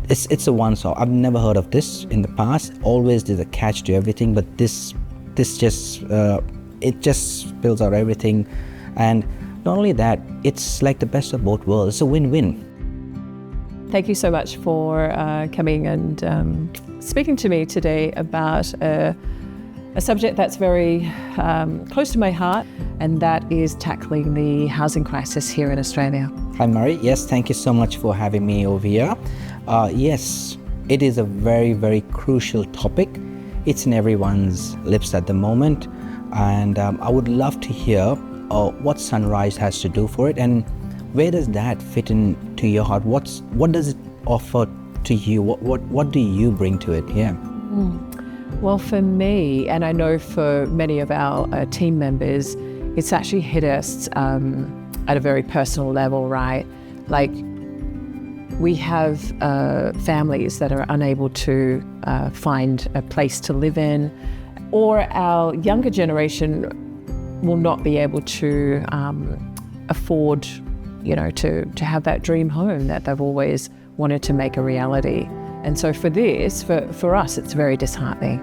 it's a once-off. I've never heard of this in the past. Always there's a catch to everything, but this just it just spills out everything. And not only that, it's like the best of both worlds. It's a win-win. Thank you so much for coming and speaking to me today about a subject that's very close to my heart, and that is tackling the housing crisis here in Australia. Hi Murray, yes, thank you so much for having me over here. Yes, it is a very, very crucial topic. It's in everyone's lips at the moment, and I would love to hear what Sunrise has to do for it, and where does that fit into your heart? What does it offer to you? What do you bring to it? Yeah. Well, for me, and I know for many of our team members, it's actually hit us at a very personal level, right? Like, we have families that are unable to find a place to live in, or our younger generation will not be able to afford, to have that dream home that they've always wanted to make a reality. And so for this, for us, it's very disheartening.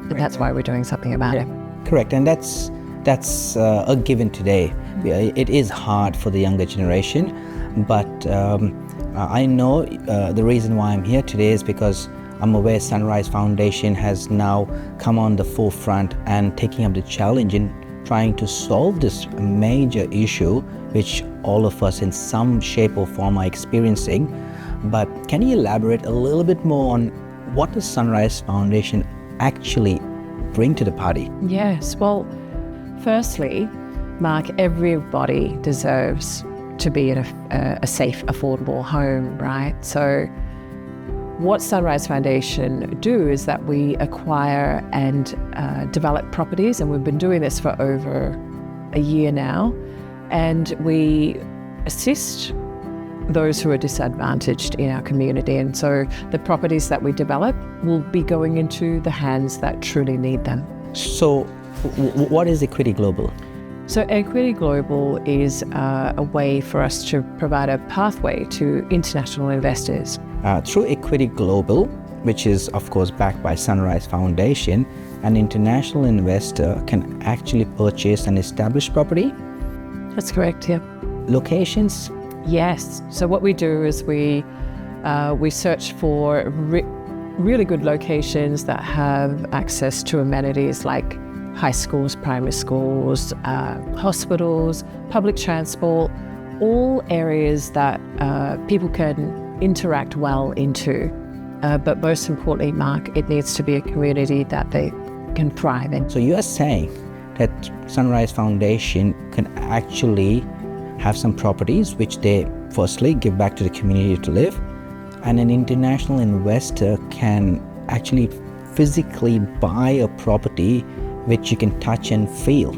And that's why we're doing something about it. Correct, and that's a given today. It is hard for the younger generation, but I know the reason why I'm here today is because I'm aware Sunrise Foundation has now come on the forefront and taking up the challenge in trying to solve this major issue, which all of us in some shape or form are experiencing. But can you elaborate a little bit more on what does Sunrise Foundation actually bring to the party? Yes, well, firstly, Mark, everybody deserves to be in a safe, affordable home, right? So what Sunrise Foundation do is that we acquire and develop properties, and we've been doing this for over a year now, and we assist those who are disadvantaged in our community. And so the properties that we develop will be going into the hands that truly need them. So what is EquitiGlobal? So EquitiGlobal is a way for us to provide a pathway to international investors. Through EquitiGlobal, which is of course backed by Sunrise Foundation, an international investor can actually purchase an established property? That's correct, yeah. Locations? Yes. So what we do is we search for really good locations that have access to amenities like high schools, primary schools, hospitals, public transport, all areas that people can interact well into. But most importantly, Mark, it needs to be a community that they can thrive in. So you are saying that Sunrise Foundation can actually have some properties which they firstly give back to the community to live, and an international investor can actually physically buy a property which you can touch and feel,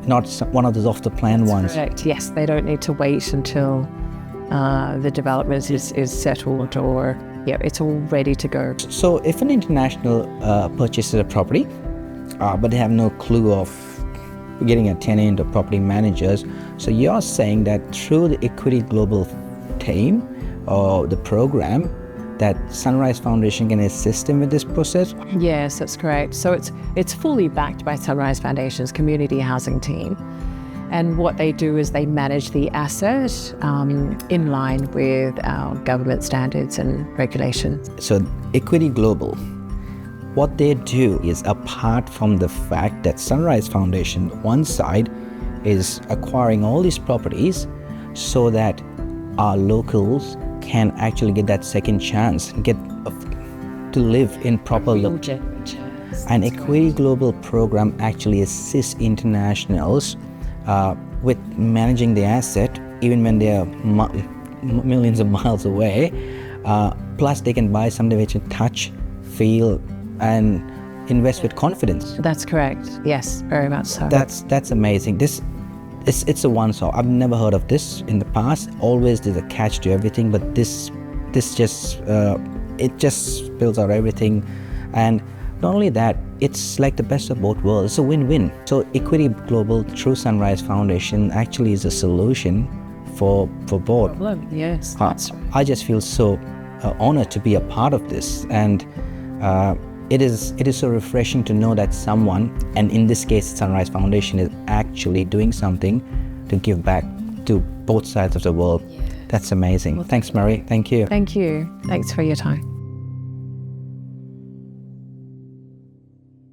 not one of those off-the-plan ones. Correct, yes. They don't need to wait until the development is settled or it's all ready to go. So if an international purchases a property, but they have no clue of getting a tenant or property managers, so you're saying that through the EquitiGlobal team or the program, that Sunrise Foundation can assist them with this process? Yes, that's correct. So it's fully backed by Sunrise Foundation's community housing team. And what they do is they manage the asset in line with our government standards and regulations. So EquitiGlobal, what they do is, apart from the fact that Sunrise Foundation, one side, is acquiring all these properties so that our locals can actually get that second chance, get to live in proper locations. An EquitiGlobal program actually assists internationals with managing the asset, even when they are millions of miles away. Plus, they can buy something which can touch, feel, and invest with confidence. That's correct. Yes, very much so. That's amazing. It's a once-off. I've never heard of this in the past. Always there's a catch to everything, but this just it just spills out everything. And not only that, it's like the best of both worlds. It's a win-win. So EquitiGlobal through Sunrise Foundation actually is a solution for both. Yes. I just feel so honor to be a part of this, and it is so refreshing to know that someone, and in this case Sunrise Foundation, is actually doing something to give back to both sides of the world. That's amazing. Thanks, Marie. Thank you. Thank you. Thanks for your time.